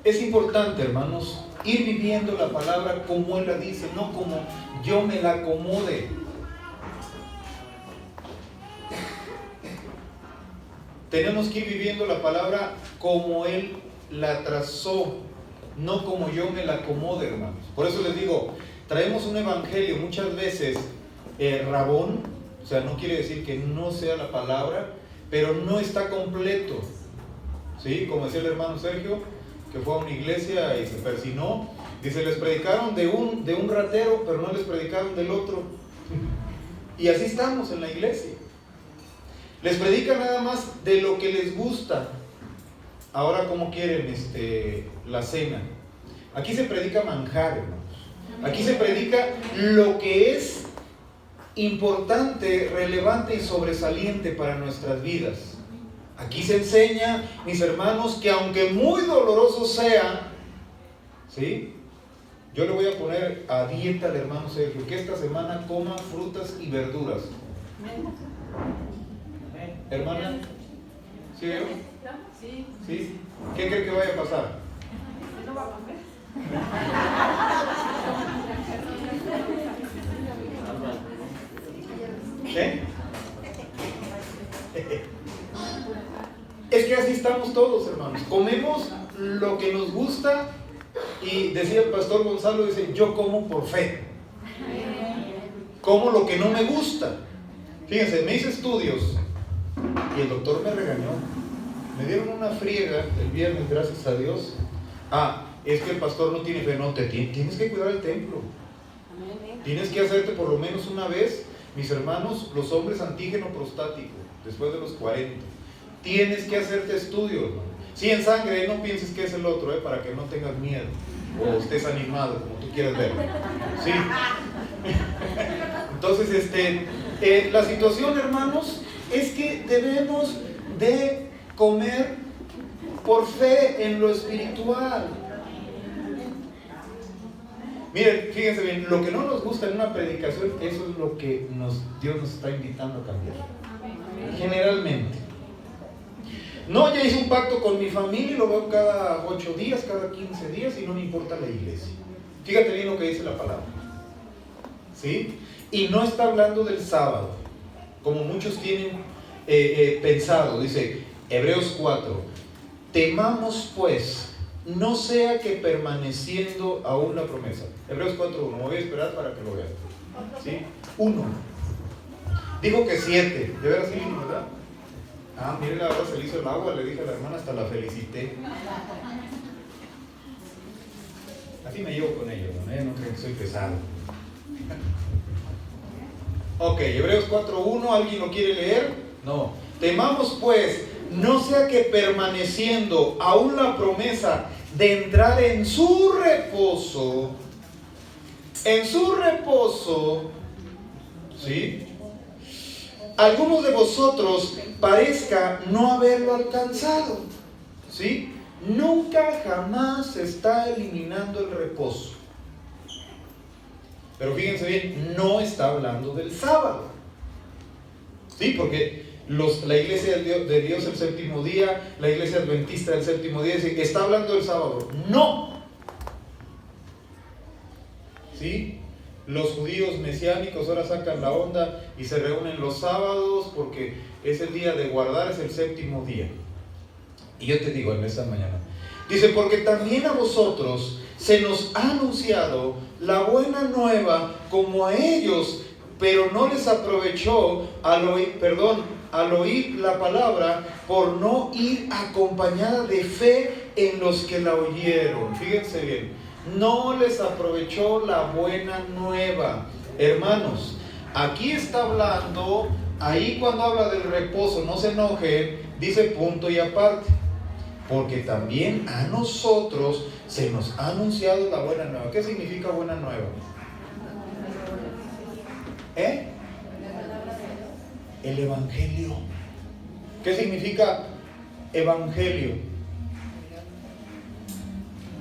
Es importante, hermanos, ir viviendo la palabra como Él la dice, no como yo me la acomode. Tenemos que ir viviendo la palabra como Él la trazó, no como yo me la acomode, hermanos. Por eso les digo, traemos un evangelio muchas veces rabón, o sea, no quiere decir que no sea la palabra, pero no está completo. ¿Sí? Como decía el hermano Sergio, que fue a una iglesia y se persinó, dice, les predicaron de un ratero, pero no les predicaron del otro. Y así estamos en la iglesia. Les predican nada más de lo que les gusta. Ahora, ¿cómo quieren la cena? Aquí se predica manjar, hermanos. Aquí se predica lo que es importante, relevante y sobresaliente para nuestras vidas. Aquí se enseña, mis hermanos, que aunque muy doloroso sea, ¿sí? Yo le voy a poner a dieta al hermano Sergio, que esta semana coma frutas y verduras. Hermana, ¿sí? ¿Sí? ¿Qué cree que vaya a pasar? No va a comer. ¿Eh? Es que así estamos todos, hermanos. Comemos lo que nos gusta y decía el pastor Gonzalo, dice, yo como por fe. Como lo que no me gusta. Fíjense, me hice estudios y el doctor me regañó. Me dieron una friega el viernes, gracias a Dios. Es que el pastor no tiene fe. No, tienes que cuidar el templo. Tienes que hacerte por lo menos una vez, mis hermanos, los hombres antígeno prostático, después de los 40. Tienes que hacerte estudio, hermano. Sí, en sangre, no pienses que es el otro, para que no tengas miedo o estés animado, como tú quieras ver. Sí. Entonces, la situación, hermanos, es que debemos de comer por fe en lo espiritual. Miren, fíjense bien, lo que no nos gusta en una predicación, eso es lo que Dios nos está invitando a cambiar. Generalmente. No, ya hice un pacto con mi familia y lo veo cada 8 días, cada 15 días y no me importa la iglesia. Fíjate bien lo que dice la palabra. ¿Sí? Y no está hablando del sábado, como muchos tienen pensado. Dice Hebreos 4, temamos pues, no sea que permaneciendo aún la promesa. Hebreos 4.1, me voy a esperar para que lo vean. ¿Sí? 1. Dijo que 7, de veras sí, ¿verdad? Miren, ahora se le hizo el agua, le dije a la hermana, hasta la felicité. Así me llevo con ellos, ¿no? No creen que soy pesado. Ok, Hebreos 4.1, ¿alguien lo quiere leer? No. Temamos pues, no sea que permaneciendo aún la promesa de entrar en su reposo, ¿sí? Algunos de vosotros parezca no haberlo alcanzado, ¿sí? Nunca jamás se está eliminando el reposo. Pero fíjense bien, no está hablando del sábado, ¿sí? Porque la iglesia de Dios el séptimo día, la iglesia adventista del séptimo día, dice que está hablando del sábado. No. ¿Sí? Los judíos mesiánicos ahora sacan la onda y se reúnen los sábados porque es el día de guardar, es el séptimo día. Y yo te digo en esta mañana, dice, porque también a vosotros se nos ha anunciado la buena nueva como a ellos, pero no les aprovechó al oír la palabra por no ir acompañada de fe en los que la oyeron. Fíjense bien. No les aprovechó la buena nueva. Hermanos, aquí está hablando, ahí cuando habla del reposo, no se enojen, dice punto y aparte. Porque también a nosotros se nos ha anunciado la buena nueva. ¿Qué significa buena nueva? El evangelio. ¿Qué significa evangelio?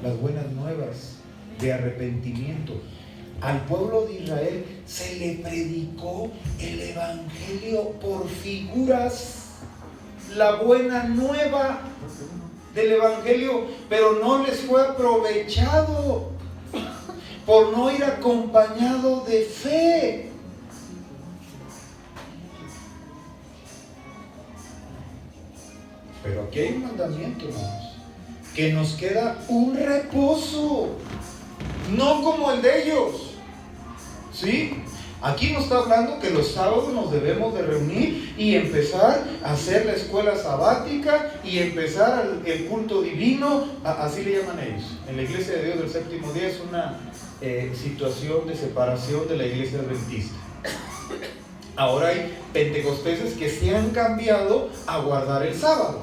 Las buenas nuevas de arrepentimiento. Al pueblo de Israel se le predicó el evangelio por figuras, la buena nueva. del Evangelio, pero no les fue aprovechado por no ir acompañado de fe. Pero aquí hay un mandamiento, hermanos, que nos queda un reposo, no como el de ellos. ¿Sí? Aquí nos está hablando que los sábados nos debemos de reunir y empezar a hacer la escuela sabática y empezar el culto divino, así le llaman ellos. En la Iglesia de Dios del Séptimo Día es una situación de separación de la Iglesia Adventista. Ahora hay pentecosteses que se han cambiado a guardar el sábado.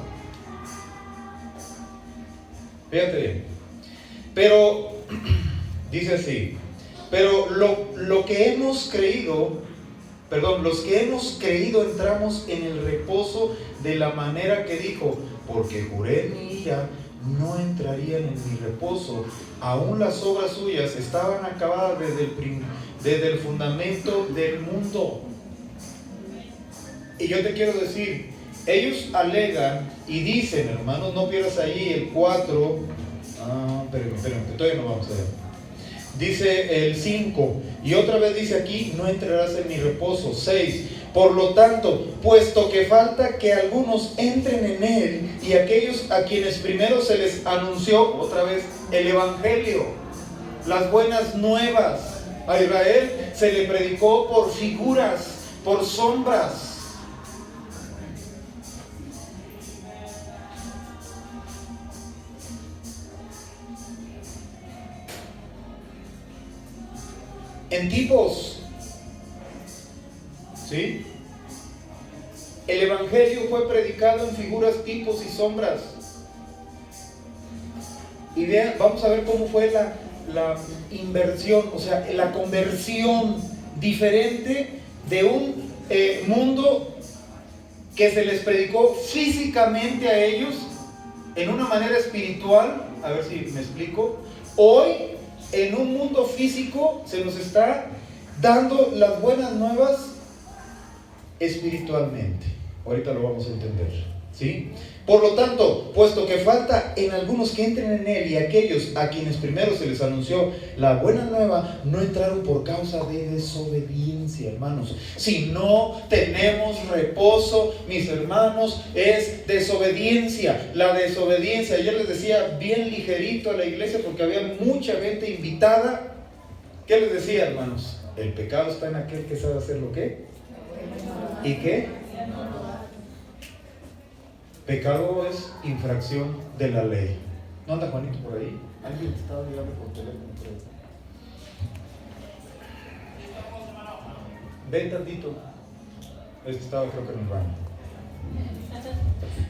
Fíjate bien. Pero, dice así, pero los que hemos creído entramos en el reposo de la manera que dijo, porque juré en mi ira, no entrarían en mi reposo. Aún las obras suyas estaban acabadas desde el fundamento del mundo. Y yo te quiero decir, ellos alegan y dicen, hermanos, no pierdas ahí el 4. Espérenme, que todavía no vamos a ver. Dice el 5, y otra vez dice aquí, no entrarás en mi reposo. 6, por lo tanto, puesto que falta que algunos entren en él, y aquellos a quienes primero se les anunció, otra vez, el Evangelio, las buenas nuevas, a Israel se le predicó por figuras, por sombras. En tipos, ¿sí? El Evangelio fue predicado en figuras, tipos y sombras. Y vean, vamos a ver cómo fue la inversión, o sea, la conversión diferente de un mundo que se les predicó físicamente a ellos en una manera espiritual. A ver si me explico. Hoy, en un mundo físico, se nos está dando las buenas nuevas espiritualmente. Ahorita lo vamos a entender, ¿sí? Por lo tanto, puesto que falta en algunos que entren en él, y aquellos a quienes primero se les anunció la buena nueva, no entraron por causa de desobediencia, hermanos. Si no tenemos reposo, mis hermanos, es desobediencia. La desobediencia, yo les decía bien ligerito a la iglesia porque había mucha gente invitada. ¿Qué les decía, hermanos? El pecado está en aquel que sabe hacer lo que. ¿Y qué? Pecado es infracción de la ley. ¿No anda Juanito por ahí? ¿Alguien te estaba hablando por teléfono? Ven tantito. Estaba creo que en el baño.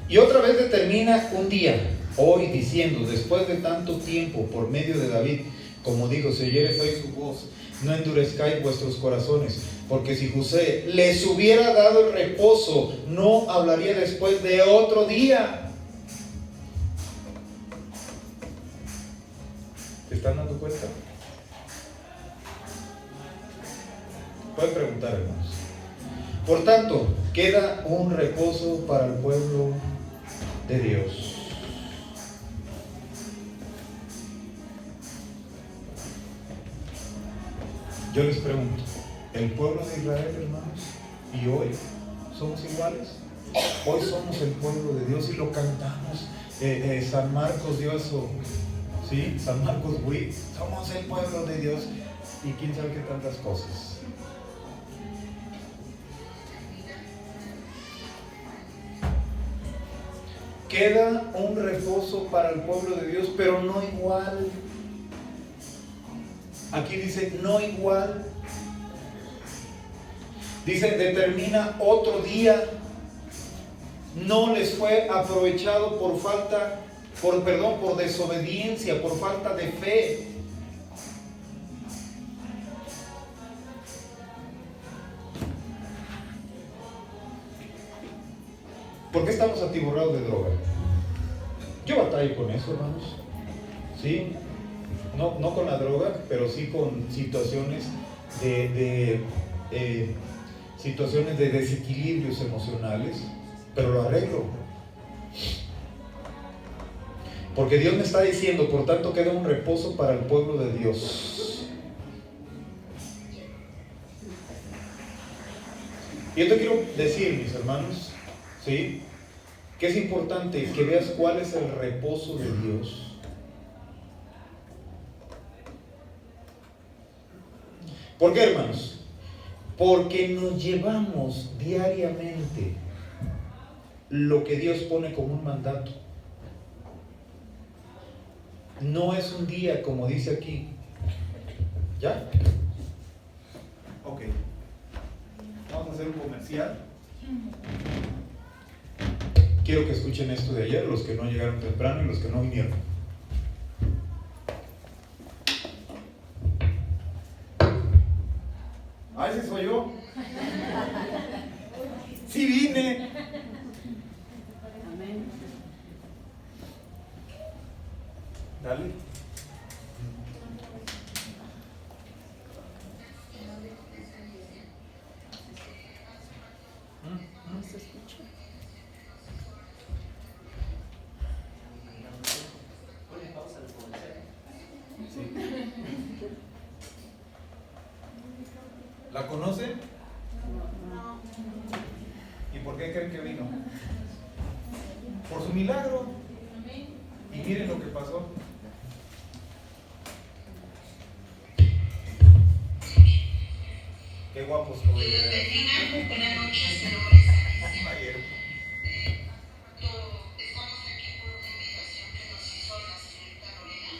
Y otra vez determina un día, hoy, diciendo, después de tanto tiempo, por medio de David, como digo, se oyere fue su voz, no endurezcáis vuestros corazones, porque si José les hubiera dado el reposo, no hablaría después de otro día. ¿Te están dando cuenta? Pueden preguntar, hermanos. Por tanto, queda un reposo para el pueblo de Dios. Yo les pregunto, ¿el pueblo de Israel, hermanos, y hoy somos iguales? Hoy somos el pueblo de Dios y lo cantamos. San Marcos dio eso, ¿sí? San Marcos Witt, somos el pueblo de Dios y quién sabe qué tantas cosas. Queda un reposo para el pueblo de Dios, pero no igual. Aquí dice no igual. Dice determina otro día. No les fue aprovechado por desobediencia, por falta de fe. ¿Por qué estamos atiborrados de droga? Yo batallo con eso, hermanos. ¿Sí? No con la droga, pero sí con situaciones situaciones de desequilibrios emocionales, pero lo arreglo. Porque Dios me está diciendo, por tanto queda un reposo para el pueblo de Dios. Y yo te quiero decir, mis hermanos, ¿sí?, que es importante que veas cuál es el reposo de Dios. ¿Por qué, hermanos? Porque nos llevamos diariamente lo que Dios pone como un mandato. No es un día como dice aquí. ¿Ya? Ok. Vamos a hacer un comercial. Quiero que escuchen esto de ayer, los que no llegaron temprano y los que no vinieron. Ah, ese soy yo. Sí vine. Dale. ¿Se escucha? ¿La conocen? ¿Y por qué creen que vino? Por su milagro. Y miren lo que pasó. Qué guapos como Buenas noches, ayer. Estamos aquí por una invitación que nos hizo la señorita Lorena.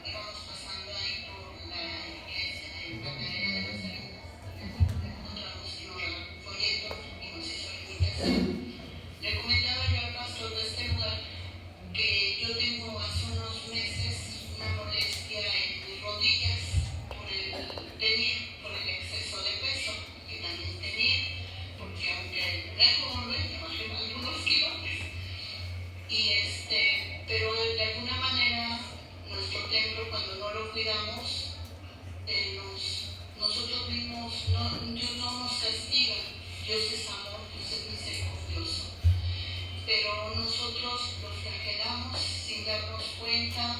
Íbamos pasando ahí por la iglesia de Magdalena de la Salud. Encontramos un folleto y nos hizo la invitación. Le comentaba yo al pastor de este lugar que yo tengo hace unos meses una molestia en mis rodillas por el exceso de peso que también tenía, porque aunque no es como ya bajé algunos kilos, pero de alguna manera nuestro templo, cuando no lo cuidamos, nosotros mismos, Dios no nos castiga. Dios es amor, Dios es misericordioso, pero nosotros los flagelamos sin darnos cuenta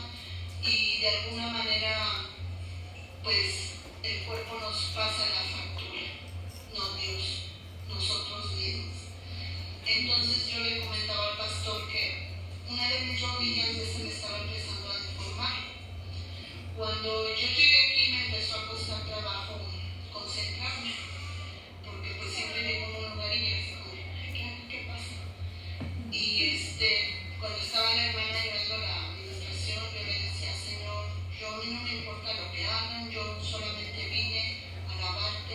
y de alguna manera pues el cuerpo nos pasa la factura, no Dios, nosotros mismos. Entonces yo le comentaba al pastor que una de mis rodillas ya se me estaba empezando a deformar. Cuando yo llegué aquí me empezó a costar trabajo concentrarme, porque pues siempre llego a un lugar y me digo, ¿qué pasa? Y cuando estaba la hermana llevando la administración, yo le decía, Señor, a mí no me importa lo que hagan, yo solamente vine a alabarte,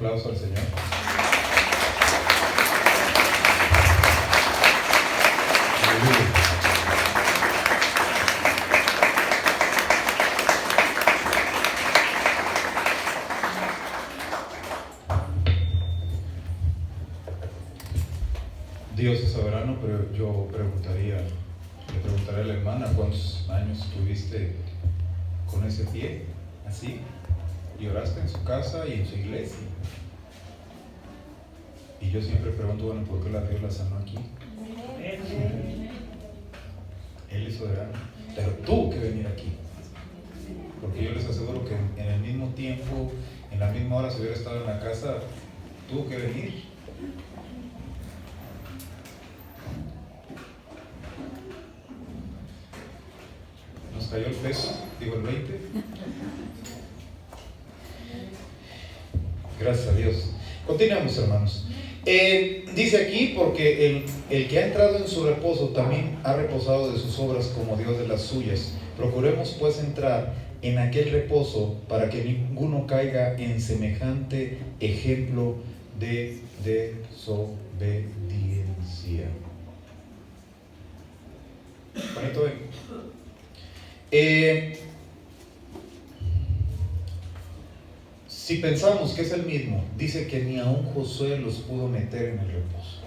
aplauso al Señor. Aleluya. Dios es soberano, pero yo le preguntaría a la hermana, ¿cuántos años estuviste con ese pie? Así. Y oraste en su casa y en su iglesia. Y yo siempre pregunto, bueno, ¿por qué Dios la sanó aquí? Él es soberano, pero tuvo que venir aquí. Porque yo les aseguro que en el mismo tiempo, en la misma hora, si hubiera estado en la casa, tuvo que venir. Nos cayó el peso, digo el 20. Gracias a Dios. Continuamos, hermanos. Dice aquí, porque el que ha entrado en su reposo también ha reposado de sus obras como Dios de las suyas. Procuremos pues entrar en aquel reposo para que ninguno caiga en semejante ejemplo de desobediencia. Bonito, si pensamos que es el mismo, dice que ni aun Josué los pudo meter en el reposo.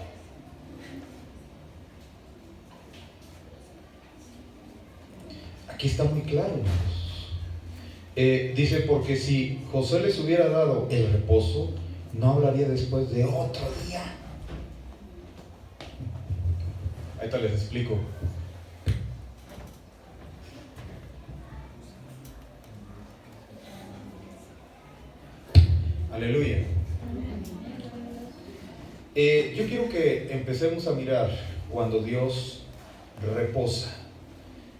Aquí está muy claro, hermanos. Dice, porque si Josué les hubiera dado el reposo, no hablaría después de otro día. Ahorita les explico. Aleluya. Yo quiero que empecemos a mirar cuando Dios reposa.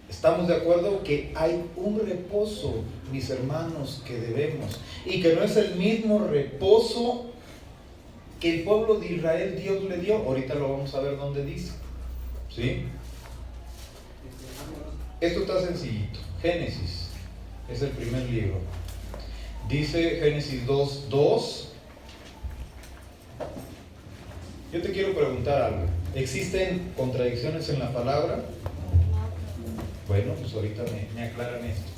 ¿Estamos de acuerdo que hay un reposo, mis hermanos, que debemos? Y que no es el mismo reposo que el pueblo de Israel Dios le dio. Ahorita lo vamos a ver dónde dice. ¿Sí? Esto está sencillito. Génesis es el primer libro. Dice Génesis 2:2. Yo te quiero preguntar algo. ¿Existen contradicciones en la palabra? Bueno, pues ahorita me aclaran esto.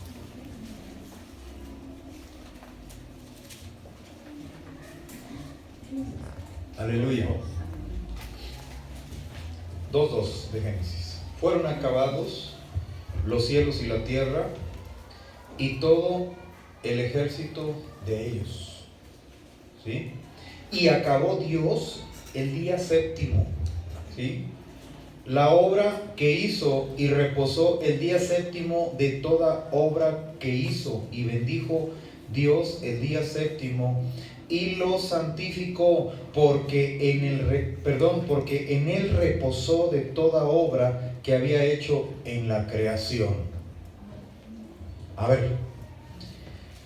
Aleluya. 2:2 de Génesis. Fueron acabados los cielos y la tierra y todo el ejército de ellos. ¿Sí? Y acabó Dios el día séptimo. ¿Sí? La obra que hizo, y reposó el día séptimo de toda obra que hizo, y bendijo Dios el día séptimo y lo santificó, porque en él reposó de toda obra que había hecho en la creación. A ver,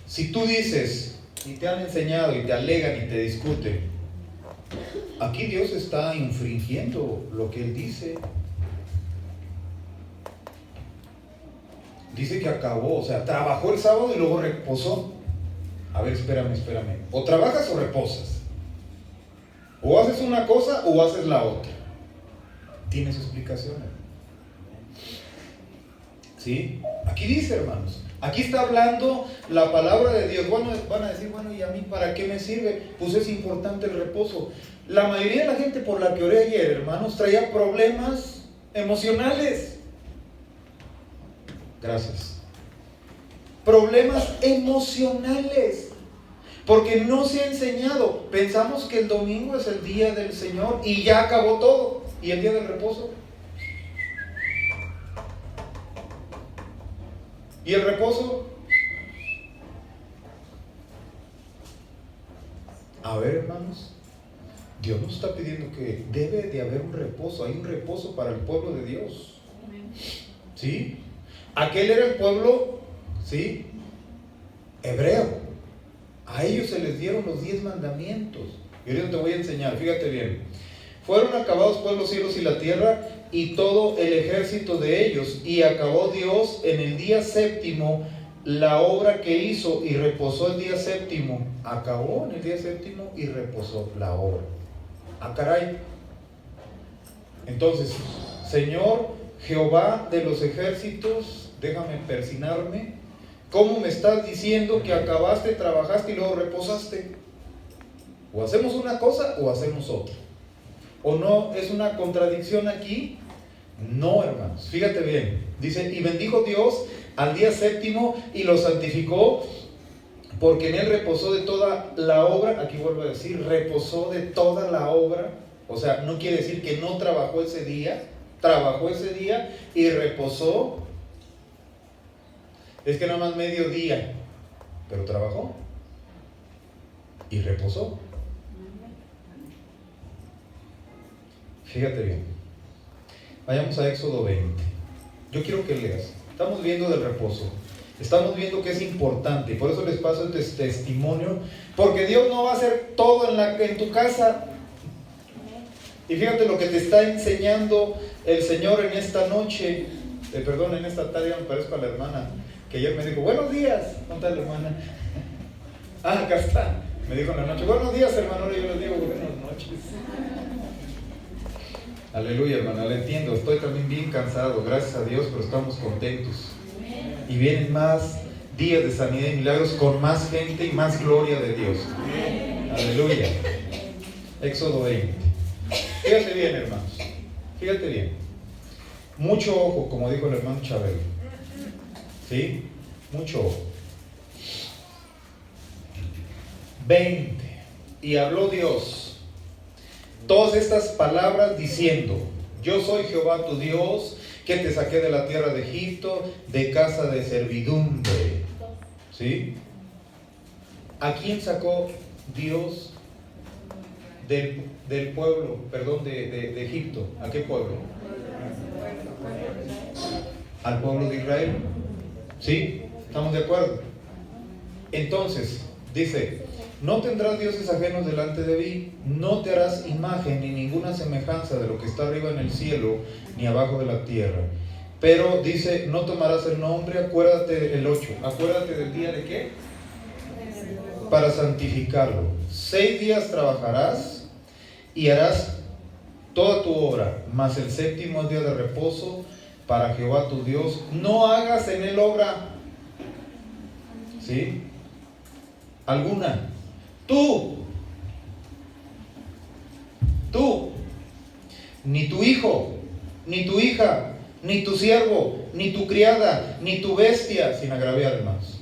si tú dices, y te han enseñado, y te alegan, y te discuten, aquí Dios está infringiendo lo que Él dice. Dice que acabó, o sea, trabajó el sábado y luego reposó. A ver, espérame. O trabajas o reposas. O haces una cosa o haces la otra. ¿Tienes explicación? ¿Sí? Aquí dice, hermanos. Aquí está hablando la palabra de Dios. Bueno, van a decir, bueno, ¿y a mí para qué me sirve? Pues es importante el reposo. La mayoría de la gente por la que oré ayer, hermanos, traía problemas emocionales. Gracias. Problemas emocionales. Porque no se ha enseñado. Pensamos que el domingo es el día del Señor y ya acabó todo. ¿Y el día del reposo? ¿Y el reposo? A ver, hermanos, Dios nos está pidiendo que debe de haber un reposo. Hay un reposo para el pueblo de Dios. ¿Sí? Aquel era el pueblo, ¿sí?, hebreo. A ellos se les dieron los 10 mandamientos. Y ahorita te voy a enseñar, fíjate bien. Fueron acabados pues los cielos y la tierra y todo el ejército de ellos, y acabó Dios en el día séptimo la obra que hizo y reposó el día séptimo. Acabó en el día séptimo y reposó la obra. Ah, caray. Entonces, Señor Jehová de los ejércitos, déjame persignarme. ¿Cómo me estás diciendo que acabaste, trabajaste y luego reposaste? O hacemos una cosa o hacemos otra. ¿O no es una contradicción aquí? No, hermanos. Fíjate bien. Dice, y bendijo Dios al día séptimo y lo santificó, porque en él reposó de toda la obra. Aquí vuelvo a decir, reposó de toda la obra. O sea, no quiere decir que no trabajó ese día. Trabajó ese día y reposó. Es que nada más medio día, pero trabajó y reposó. Fíjate bien. Vayamos a Éxodo 20. Yo quiero que leas. Estamos viendo del reposo. Estamos viendo que es importante y por eso les paso este testimonio, porque Dios no va a hacer todo en tu casa. Y fíjate lo que te está enseñando el Señor en esta noche, en esta tarde. Ya me parezco a la hermana que ayer me dijo, buenos días. ¿Dónde está la hermana? Acá está. Me dijo en la noche, buenos días, hermano. Ahora yo les digo, buenas noches. Aleluya, hermana, le entiendo. Estoy también bien cansado, gracias a Dios, pero estamos contentos. Y vienen más días de sanidad y milagros con más gente y más gloria de Dios. Aleluya. Éxodo 20. Fíjate bien, hermanos. Fíjate bien. Mucho ojo, como dijo el hermano Chabelo. ¿Sí? Mucho ojo. 20. Y habló Dios todas estas palabras diciendo, yo soy Jehová tu Dios, que te saqué de la tierra de Egipto, de casa de servidumbre. ¿Sí? ¿A quién sacó Dios del pueblo, de Egipto? ¿A qué pueblo? Al pueblo de Israel. ¿Sí? ¿Estamos de acuerdo? Entonces, dice, no tendrás dioses ajenos delante de mí, no te harás imagen ni ninguna semejanza de lo que está arriba en el cielo, ni abajo de la tierra. Pero dice, no tomarás el nombre, acuérdate el 8, acuérdate del día de qué? Para santificarlo. 6 días trabajarás y harás toda tu obra, mas el séptimo es día de reposo para Jehová tu Dios. No hagas en él obra, ¿sí? Alguna. Tú, ni tu hijo, ni tu hija, ni tu siervo, ni tu criada, ni tu bestia, sin agraviar, hermanos,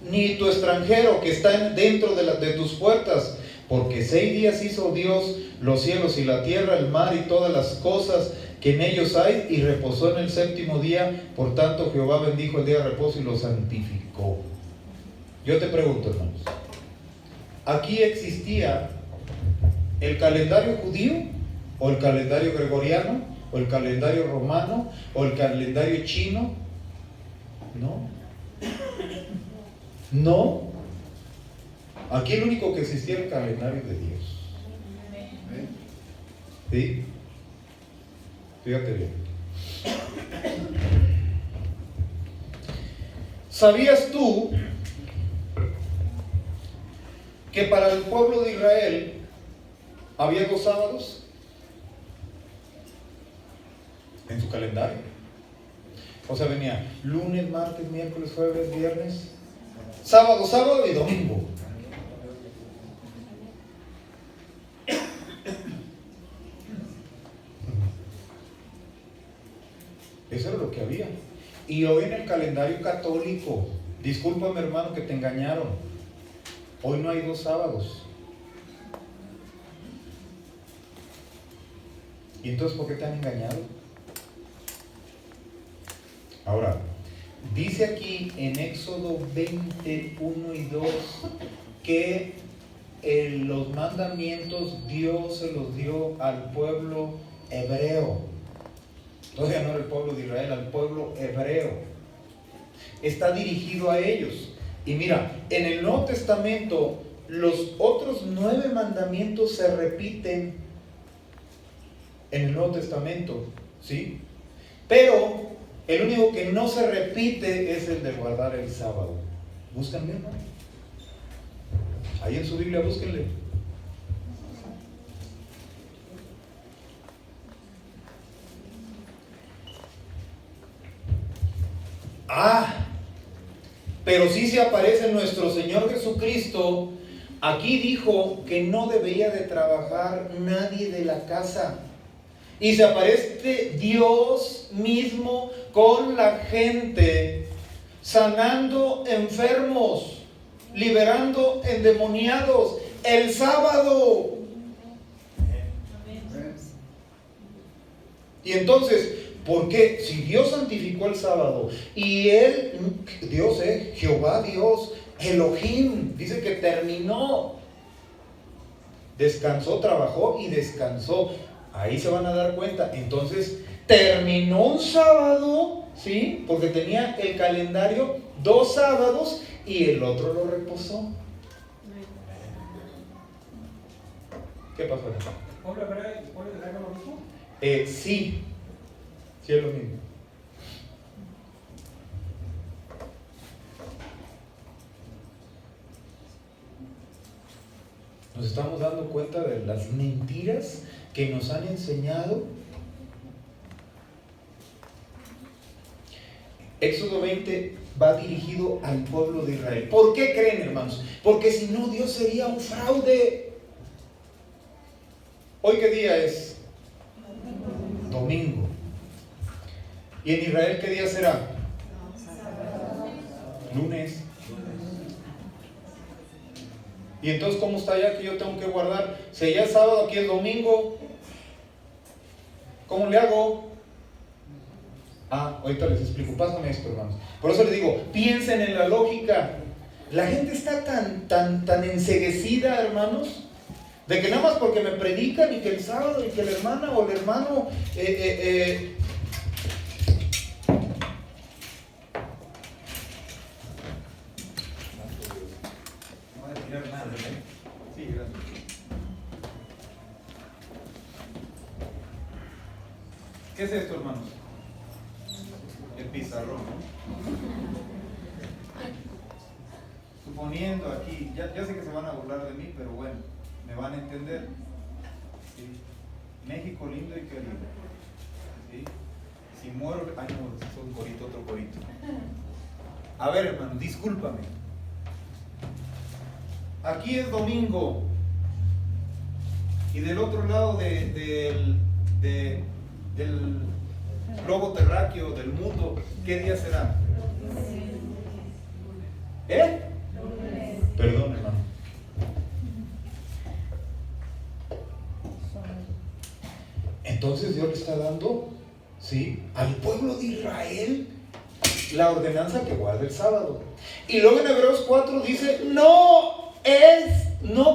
ni tu extranjero que está dentro de tus puertas, porque 6 días hizo Dios los cielos y la tierra, el mar y todas las cosas que en ellos hay, y reposó en el séptimo día. Por tanto Jehová bendijo el día de reposo y lo santificó. Yo te pregunto, hermanos, ¿aquí existía el calendario judío, o el calendario gregoriano, o el calendario romano, o el calendario chino? No. No. Aquí el único que existía era el calendario de Dios. ¿Sí? Fíjate bien. ¿Sabías tú que para el pueblo de Israel había 2 sábados en su calendario? O sea, venía lunes, martes, miércoles, jueves, viernes, sábado y domingo. Eso era lo que había. Y hoy en el calendario católico, discúlpame, hermano, que te engañaron, hoy no hay 2 sábados. ¿Y entonces por qué te han engañado? Ahora, dice aquí en Éxodo 20, 1 y 2 que los mandamientos Dios se los dio al pueblo hebreo. Todavía no era el pueblo de Israel, al pueblo hebreo. Está dirigido a ellos. Y mira, en el Nuevo Testamento los otros 9 mandamientos se repiten en el Nuevo Testamento, ¿sí? Pero el único que no se repite es el de guardar el sábado. Búsquenme, hermano. Ahí en su Biblia búsquenle. Pero sí se aparece nuestro Señor Jesucristo. Aquí dijo que no debería de trabajar nadie de la casa. Y se aparece Dios mismo con la gente, sanando enfermos, liberando endemoniados, el sábado. Y entonces, ¿por qué? Si Dios santificó el sábado y Él, Dios, Jehová Dios, Elohim, dice que terminó, descansó, trabajó y descansó. Ahí se van a dar cuenta. Entonces, terminó un sábado, ¿sí? Porque tenía el calendario 2 sábados y el otro lo reposó. ¿Qué pasó? ¿Pueblo hebreo y pueblo hebreo lo mismo? Sí, sí es lo mismo. Nos estamos dando cuenta de las mentiras que nos han enseñado. Éxodo 20 va dirigido al pueblo de Israel. ¿Por qué creen, hermanos? Porque si no, Dios sería un fraude. ¿Hoy qué día es? Domingo. ¿Y en Israel qué día será? Lunes. Y entonces, ¿cómo está allá que yo tengo que guardar? Si ya es sábado, aquí es domingo. ¿Cómo le hago? Ahorita les explico. Pásame esto, hermanos. Por eso les digo, piensen en la lógica. La gente está tan enceguecida, hermanos, de que nada más porque me predican y que el sábado y que la hermana o el hermano Sí, gracias. ¿Qué es esto, hermanos? El pizarrón, ¿no? Suponiendo aquí, ya sé que se van a burlar de mí, pero bueno, me van a entender. ¿Sí? México lindo y querido. ¿Sí? Si muero, no, es un corito, otro corito. A ver, hermano, discúlpame. Aquí es domingo. Y del otro lado del globo terráqueo, del mundo, ¿qué día será? Perdón, hermano. Entonces Dios le está dando, ¿sí?, al pueblo de Israel la ordenanza que guarde el sábado. Y luego en Hebreos 4 dice, no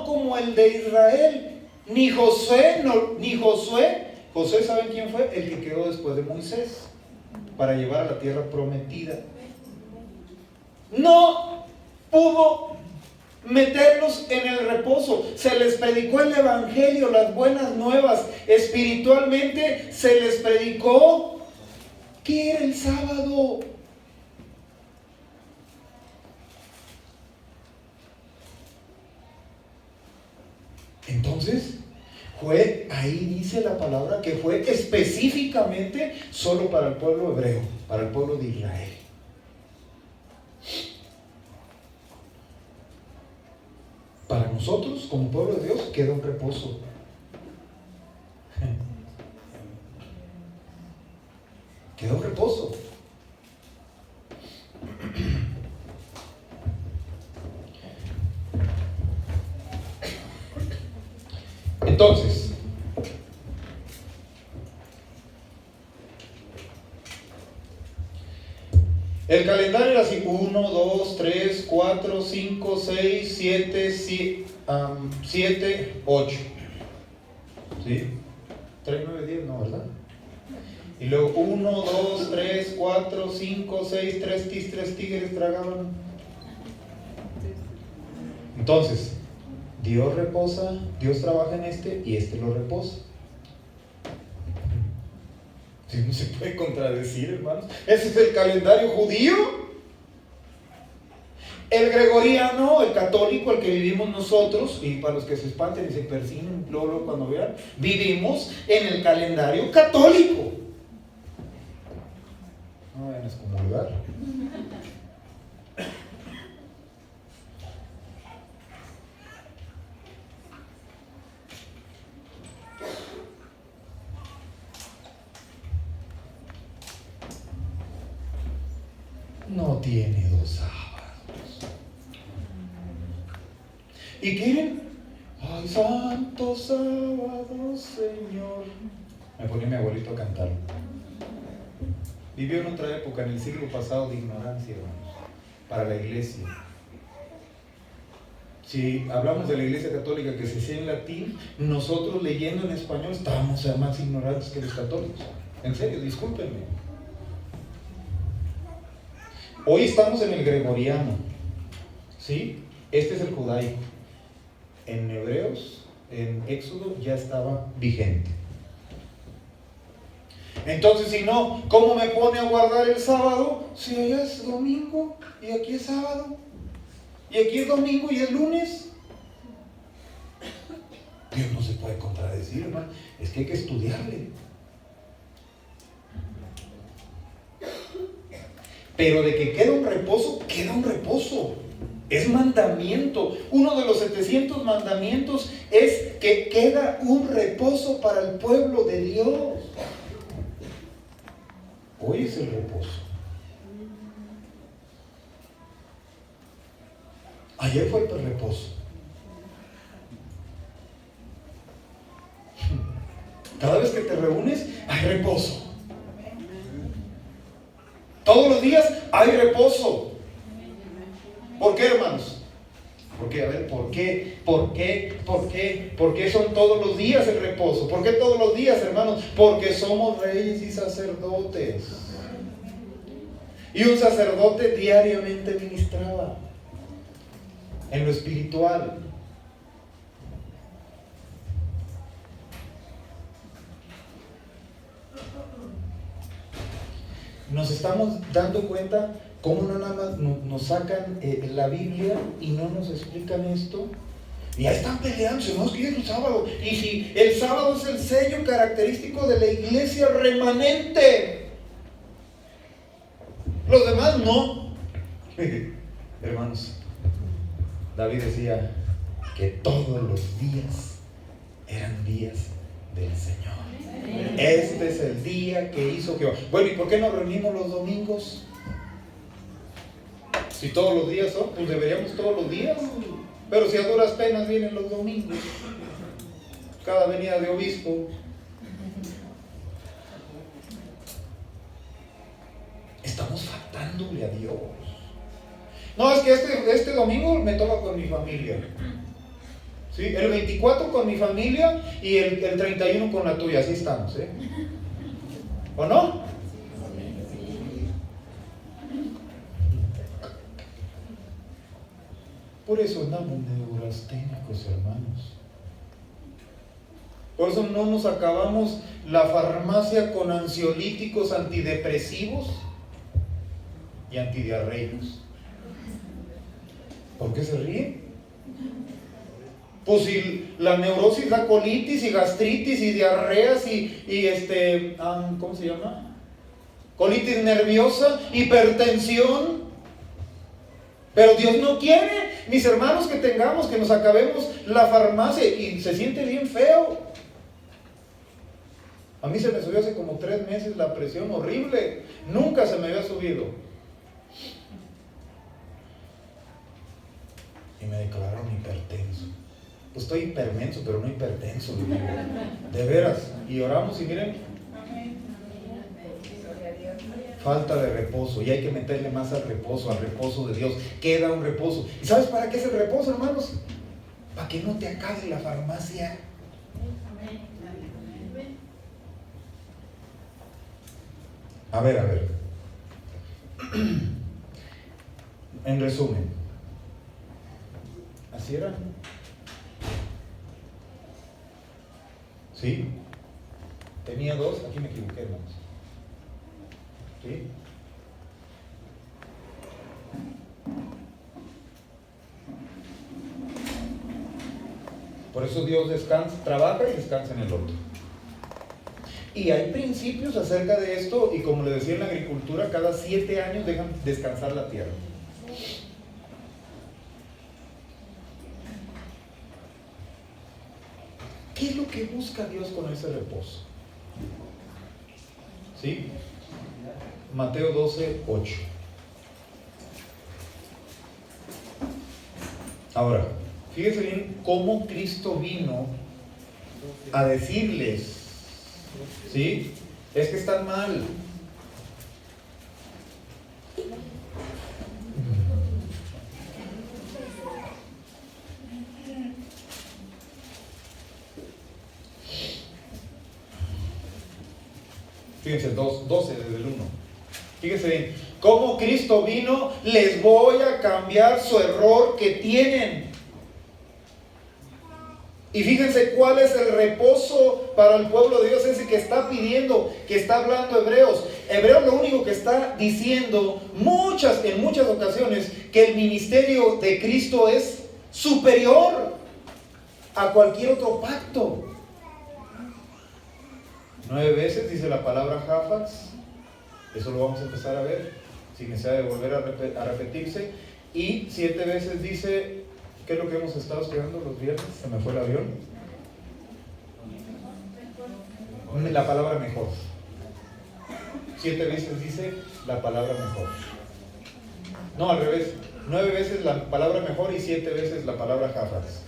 como el de Israel, ni Josué, Josué, ¿saben quién fue? El que quedó después de Moisés para llevar a la tierra prometida. No pudo meterlos en el reposo. Se les predicó el evangelio, las buenas nuevas. Espiritualmente se les predicó que era el sábado. Entonces, ahí dice la palabra que fue específicamente solo para el pueblo hebreo, para el pueblo de Israel. Para nosotros, como pueblo de Dios, queda un reposo. Queda un reposo. Entonces, el calendario era así: 1, 2, 3, 4, 5, 6, 7, 8. ¿Sí? 3, 9, 10, no, ¿verdad? Y luego 1, 2, 3, 4, 5, 6, 3 tigres tragaban. Entonces, Dios reposa, Dios trabaja en y este lo reposa. No se puede contradecir, hermanos. Ese es el calendario judío. El gregoriano, el católico, el que vivimos nosotros, y para los que se espanten y se persinen luego cuando vean, vivimos en el calendario católico. No vayan a excomulgar. No tiene 2 sábados. ¿Y quieren? Ay, santo sábado, Señor. Me ponía mi abuelito a cantar. Vivió en otra época, en el siglo pasado, de ignorancia, hermanos, para la iglesia. Si hablamos de la iglesia católica que se hacía en latín, nosotros leyendo en español estábamos más ignorantes que los católicos. En serio, discúlpenme. Hoy estamos en el gregoriano, ¿sí? Este es el judaico. En Hebreos, en Éxodo, ya estaba vigente. Entonces, si no, ¿cómo me pone a guardar el sábado? Si allá es domingo y aquí es sábado, y aquí es domingo y es lunes. Dios no se puede contradecir, hermano. Es que hay que estudiarle. Pero de que queda un reposo, queda un reposo. Es mandamiento. Uno de los 700 mandamientos es que queda un reposo para el pueblo de Dios. Hoy es el reposo. Ayer fue el reposo. Cada vez que te reúnes, hay reposo. Todos los días hay reposo. ¿Por qué, hermanos? ¿Por qué? A ver, ¿por qué? ¿Por qué? ¿Por qué? ¿Por qué son todos los días el reposo? ¿Por qué todos los días, hermanos? Porque somos reyes y sacerdotes. Y un sacerdote diariamente ministraba en lo espiritual. Nos estamos dando cuenta cómo no nada más nos sacan la Biblia y no nos explican esto. Y ya están peleándose, no es que es el sábado. Y si el sábado es el sello característico de la iglesia remanente, los demás no. Hermanos, David decía que todos los días eran días del Señor. Este es el día que hizo Jehová. Bueno, ¿y por qué nos reunimos los domingos? Si todos los días son, pues deberíamos todos los días. Pero si a duras penas vienen los domingos, cada venida de obispo. Estamos faltándole a Dios. No, es que este domingo me toca con mi familia. ¿Sí? El 24 con mi familia y el 31 con la tuya, así estamos, ¿eh? ¿O no? Por eso andamos neurasténicos, hermanos. Por eso no nos acabamos la farmacia con ansiolíticos antidepresivos y antidiarreicos. ¿Por qué se ríen? Pues si la neurosis da colitis y gastritis y diarreas y ¿cómo se llama? Colitis nerviosa, hipertensión. Pero Dios no quiere, mis hermanos, que nos acabemos la farmacia y se siente bien feo. A mí se me subió hace como 3 meses la presión horrible. Nunca se me había subido. Y me declararon hipertenso. Pues estoy hipermenso, pero no hipertenso. De veras. Y oramos y miren, falta de reposo. Y hay que meterle más al reposo de Dios. Queda un reposo. ¿Y sabes para qué es el reposo, hermanos? Para que no te acabe la farmacia. A ver. En resumen, ¿así era? ¿Sí? Tenía 2, aquí me equivoqué, hermanos. ¿Sí? Por eso Dios descansa, trabaja y descansa en el otro. Y hay principios acerca de esto, y como le decía en la agricultura, cada 7 años dejan descansar la tierra. ¿Qué es lo que busca Dios con ese reposo? ¿Sí? Mateo 12:8. Ahora, fíjense bien cómo Cristo vino a decirles, ¿sí? Es que están mal. Fíjense, 12 desde el 1. Fíjense bien, cómo Cristo vino, les voy a cambiar su error que tienen. Y fíjense cuál es el reposo para el pueblo de Dios, ese que está pidiendo, que está hablando Hebreos. Hebreos lo único que está diciendo en muchas ocasiones, que el ministerio de Cristo es superior a cualquier otro pacto. 9 veces dice la palabra Jafax, eso lo vamos a empezar a ver, sin necesidad de volver a repetirse. Y 7 veces dice, ¿qué es lo que hemos estado estudiando los viernes? Se me fue el avión. La palabra mejor. 7 veces dice la palabra mejor. No, al revés. 9 veces la palabra mejor y 7 veces la palabra Jafax.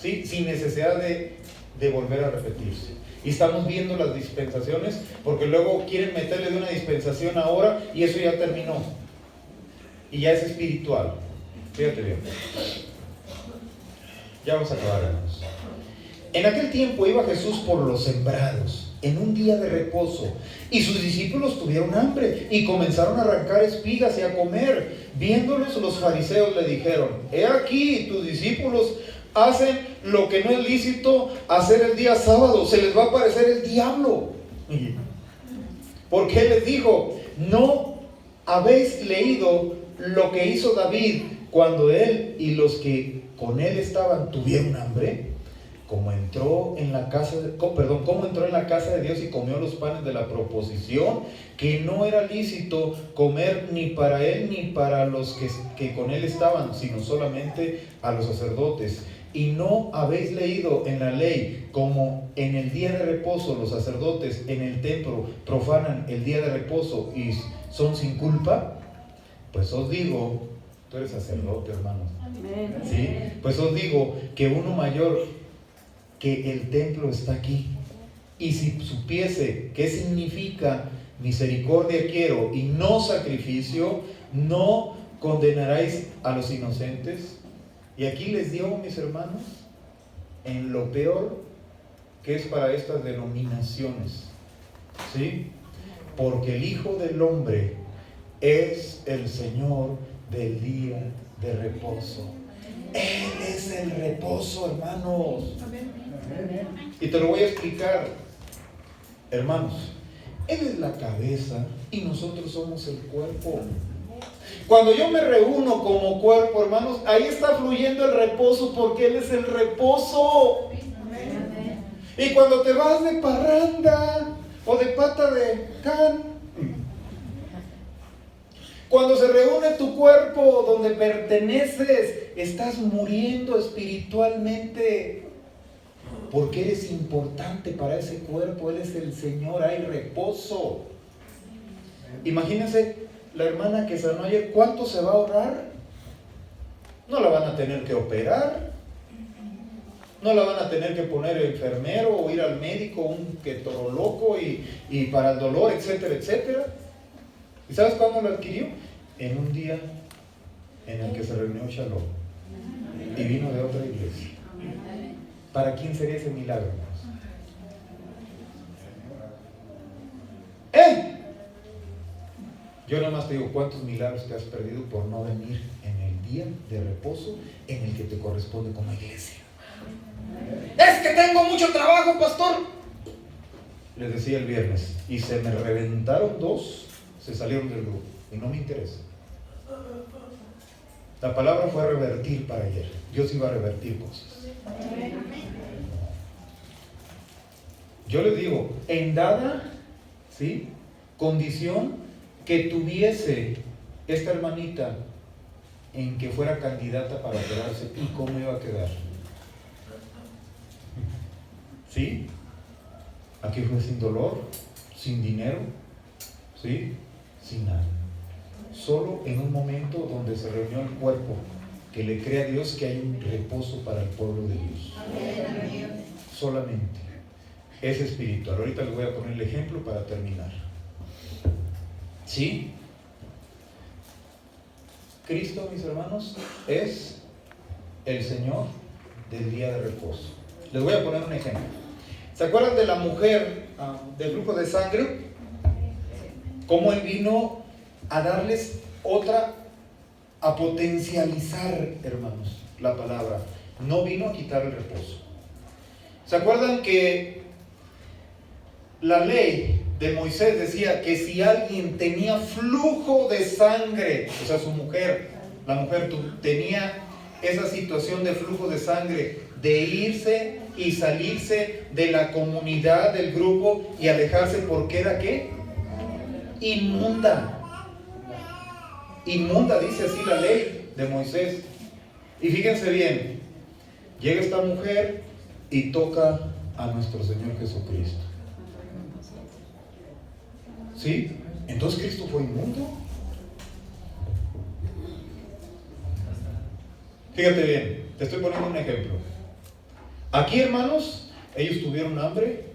¿Sí? Sin necesidad de volver a repetirse. Y estamos viendo las dispensaciones, porque luego quieren meterle de una dispensación ahora y eso ya terminó. Y ya es espiritual. Fíjate bien. Ya vamos a acabar, hermanos. En aquel tiempo iba Jesús por los sembrados, en un día de reposo, y sus discípulos tuvieron hambre y comenzaron a arrancar espigas y a comer. Viéndolos, los fariseos le dijeron: he aquí, tus discípulos hacen lo que no es lícito hacer el día sábado, se les va a aparecer el diablo. Porque él les dijo: ¿no habéis leído lo que hizo David cuando él y los que con él estaban tuvieron hambre? Cómo entró en la casa de Dios y comió los panes de la proposición, que no era lícito comer ni para él ni para los que con él estaban, sino solamente a los sacerdotes. Y no habéis leído en la ley como en el día de reposo los sacerdotes en el templo profanan el día de reposo y son sin culpa. Pues os digo, tú eres sacerdote, hermano. ¿Sí? Pues os digo que uno mayor que el templo está aquí. Y si supiese qué significa misericordia quiero y no sacrificio, no condenaréis a los inocentes. Y aquí les dio, mis hermanos, en lo peor que es para estas denominaciones, ¿sí? Porque el Hijo del Hombre es el Señor del día de reposo. Él es el reposo, hermanos. Y te lo voy a explicar, hermanos. Él es la cabeza y nosotros somos el cuerpo. Cuando yo me reúno como cuerpo, hermanos, ahí está fluyendo el reposo, porque Él es el reposo. Y cuando te vas de parranda o de pata de can, cuando se reúne tu cuerpo donde perteneces, estás muriendo espiritualmente, porque eres importante para ese cuerpo. Él es el Señor, hay reposo. Imagínense la hermana que sanó ayer, ¿cuánto se va a ahorrar? No la van a tener que operar, no la van a tener que poner enfermero o ir al médico, un ketoroloco y para el dolor, etcétera, etcétera. ¿Y sabes cuándo lo adquirió? En un día en el que se reunió Shalom y vino de otra iglesia. ¿Para quién sería ese milagro? Yo nada más te digo, ¿cuántos milagros te has perdido por no venir en el día de reposo en el que te corresponde como iglesia? Es que tengo mucho trabajo, pastor. Les decía el viernes, y se me reventaron 2, se salieron del grupo, y no me interesa. La palabra fue revertir para ayer. Dios iba a revertir cosas. Yo les digo, en dada, ¿sí?, condición que tuviese esta hermanita en que fuera candidata para quedarse, ¿y cómo iba a quedar? ¿Sí? Aquí fue sin dolor, sin dinero, ¿sí?, sin nada. Solo en un momento donde se reunió el cuerpo, que le cree a Dios que hay un reposo para el pueblo de Dios. Solamente. Es espiritual. Ahorita les voy a poner el ejemplo para terminar. ¿Sí? Cristo, mis hermanos, es el Señor del día de reposo. Les voy a poner un ejemplo. ¿Se acuerdan de la mujer del flujo de sangre? Cómo Él vino a darles a potencializar, hermanos, la palabra. No vino a quitar el reposo. ¿Se acuerdan que la ley de Moisés decía que si alguien tenía flujo de sangre, o sea, su mujer, la mujer tenía esa situación de flujo de sangre, de irse y salirse de la comunidad, del grupo y alejarse porque era ¿qué? Inmunda. Inmunda, dice así la ley de Moisés. Y fíjense bien, llega esta mujer y toca a nuestro Señor Jesucristo. ¿Sí? Entonces Cristo fue inmundo. Fíjate bien, te estoy poniendo un ejemplo. Aquí, hermanos, ellos tuvieron hambre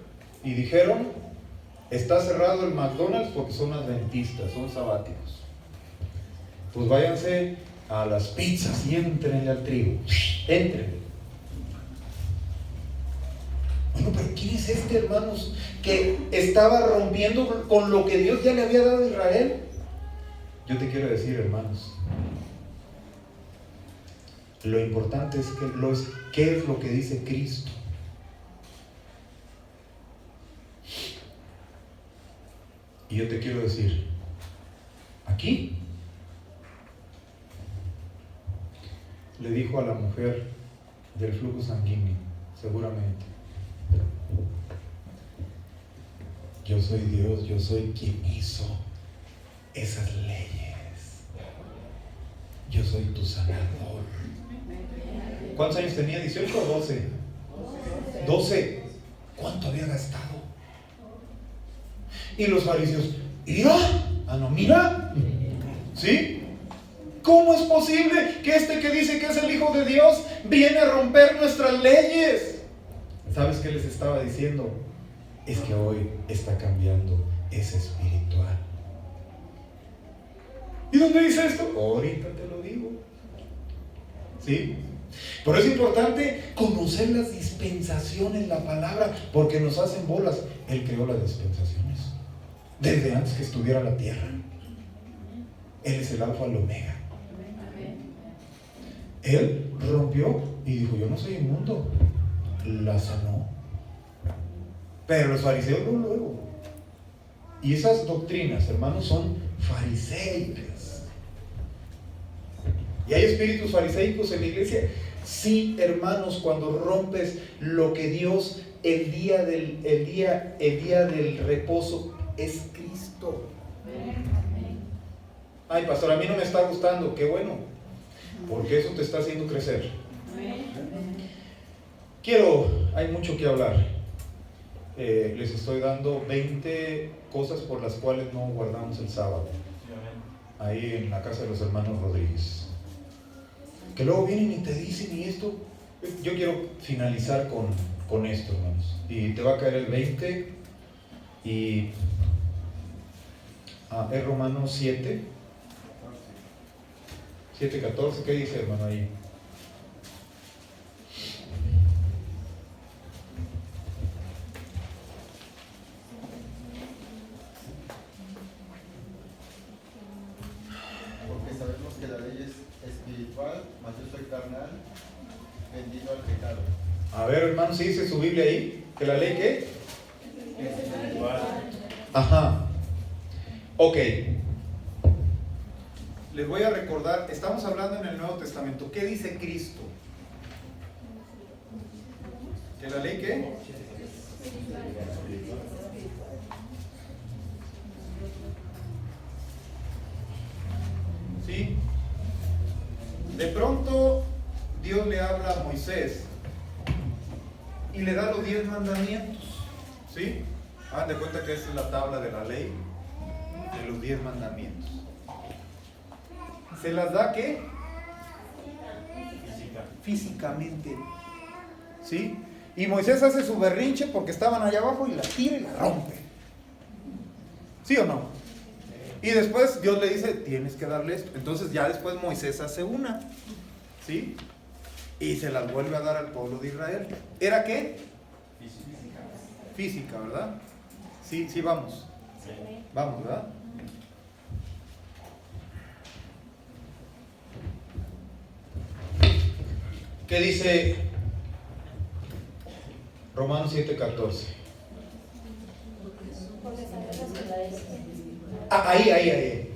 y dijeron, está cerrado el McDonald's porque son adventistas, son sabáticos. Pues váyanse a las pizzas y entrenle al trigo. Entren. Bueno, pero ¿quién es este, hermanos, que estaba rompiendo con lo que Dios ya le había dado a Israel? Yo te quiero decir, hermanos, lo importante es qué es lo que dice Cristo. Y yo te quiero decir, aquí le dijo a la mujer del flujo sanguíneo, seguramente, yo soy Dios, yo soy quien hizo esas leyes, yo soy tu sanador. ¿Cuántos años tenía? ¿18 o 12? 12. ¿Cuánto había gastado? Y los fariseos, mira, mira, ¿sí? ¿Cómo es posible que este que dice que es el Hijo de Dios viene a romper nuestras leyes? ¿Sabes qué les estaba diciendo? Es que hoy está cambiando, es espiritual. ¿Y dónde dice esto? Ahorita te lo digo. ¿Sí? Pero es importante conocer las dispensaciones, la palabra, porque nos hacen bolas. Él creó las dispensaciones desde antes que estuviera la tierra. Él es el alfa y el omega. Él rompió y dijo, yo no soy inmundo. La sanó. Pero los fariseos luego. Y esas doctrinas, hermanos, son fariseicas. ¿Y hay espíritus fariseicos en la iglesia? Sí, hermanos, cuando rompes lo que Dios, el día del reposo, es Cristo. Ay, pastor, a mí no me está gustando. Qué bueno, porque eso te está haciendo crecer. Hay mucho que hablar. Les estoy dando 20 cosas por las cuales no guardamos el sábado. Ahí en la casa de los hermanos Rodríguez. Que luego vienen y te dicen, y esto. Yo quiero finalizar con esto, hermanos. Y te va a caer el 20. Y es Romanos 7. 7:14. ¿Qué dice, hermano, ahí? Porque sabemos que la ley es espiritual, mas yo soy carnal, vendido al pecado. A ver, hermano, ¿sí dice su Biblia ahí? ¿Que la ley qué? Es espiritual. Ajá. Ok. les voy a recordar, estamos hablando en el Nuevo Testamento. ¿Qué dice Cristo? ¿Que la ley qué? ¿Sí? De pronto Dios le habla a Moisés y le da los 10 mandamientos. ¿Sí? Hagan de cuenta que esa es la tabla de la ley de los 10 mandamientos. ¿Se las da qué? Físicamente. ¿Sí? Y Moisés hace su berrinche porque estaban allá abajo y la tira y la rompe. ¿Sí o no? Y después Dios le dice, tienes que darle esto. Entonces ya después Moisés hace una. ¿Sí? Y se las vuelve a dar al pueblo de Israel. ¿Era qué? Física, ¿verdad? Sí, sí, vamos. Vamos, ¿verdad? ¿Qué dice Romanos 7:14? Ahí.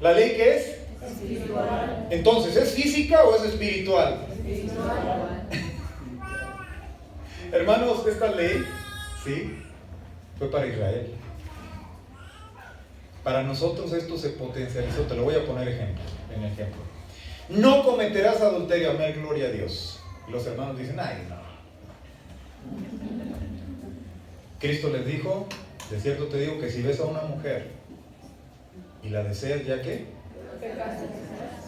¿La ley qué es? Espiritual. Entonces, ¿es física o es espiritual? Espiritual. Hermanos, esta ley, ¿sí?, fue para Israel. Para nosotros esto se potencializó. Te lo voy a poner en ejemplo. No cometerás adulterio. Amén, gloria a Dios. Y los hermanos dicen, ay, no. Cristo les dijo, de cierto te digo que si ves a una mujer y la deseas, ¿ya qué?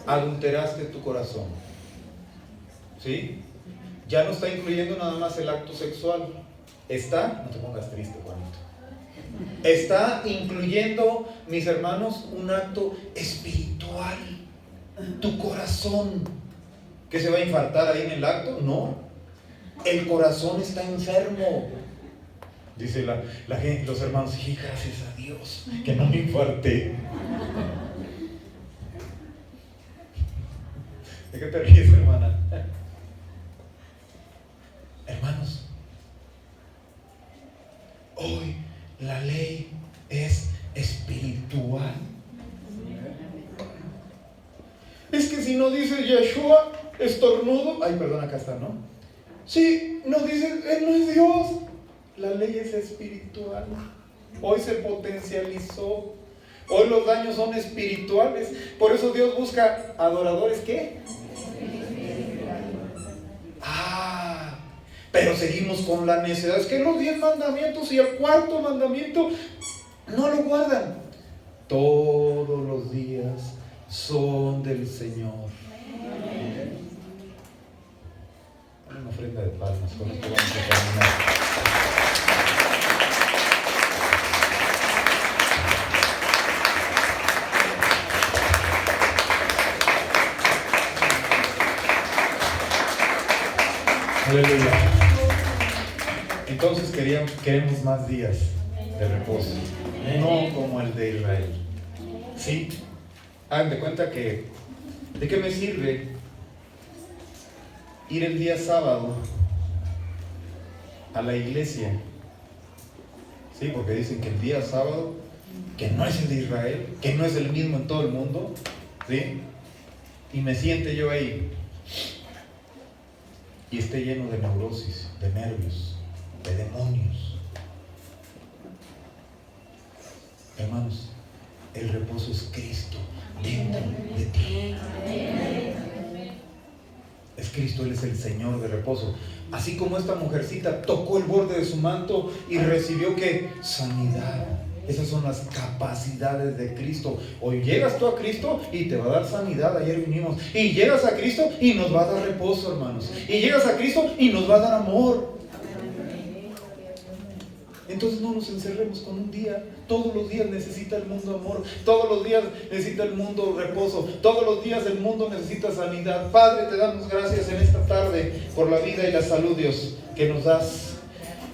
Adulteraste tu corazón. ¿Sí? Ya no está incluyendo nada más el acto sexual. Está, no te pongas triste, Juanito. Está incluyendo, mis hermanos, un acto espiritual. Tu corazón. ¿Que se va a infartar ahí en el acto? No. El corazón está enfermo. Dice la gente, los hermanos, sí, gracias a Dios que no me infarté. ¿De qué te ríes, hermana? Hermanos, hoy la ley es espiritual. Es que si no dice Yeshua, estornudo. Ay, perdón, acá está, ¿no? Sí, no dice, Él no es Dios. La ley es espiritual. Hoy se potencializó. Hoy los daños son espirituales. Por eso Dios busca adoradores, ¿qué? Pero seguimos con la necedad. Es que los 10 mandamientos y el cuarto mandamiento no lo guardan. Todos los días son del Señor. Una ofrenda de palmas. Con esto vamos a terminar. Aleluya. Entonces queremos más días de reposo, no como el de Israel. ¿Sí? Hagan de cuenta que, ¿de qué me sirve ir el día sábado a la iglesia? ¿Sí? Porque dicen que el día sábado, que no es el de Israel, que no es el mismo en todo el mundo, ¿sí? Y me siente yo ahí y esté lleno de neurosis, de nervios, de demonios. Hermanos, el reposo es Cristo dentro de ti. Es Cristo, Él es el Señor de reposo. Así como esta mujercita tocó el borde de su manto y recibió ¿qué? Sanidad. Esas son las capacidades de Cristo. Hoy llegas tú a Cristo y te va a dar sanidad. Ayer vinimos. Y llegas a Cristo y nos va a dar reposo, hermanos. Y llegas a Cristo y nos va a dar amor. Entonces no nos encerremos con un día. Todos los días necesita el mundo amor. Todos los días necesita el mundo reposo. Todos los días el mundo necesita sanidad. Padre, te damos gracias en esta tarde por la vida y la salud, Dios, que nos das.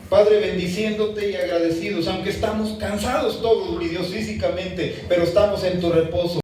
Padre, bendiciéndote y agradecidos, aunque estamos cansados todos, mi Dios, físicamente, pero estamos en tu reposo.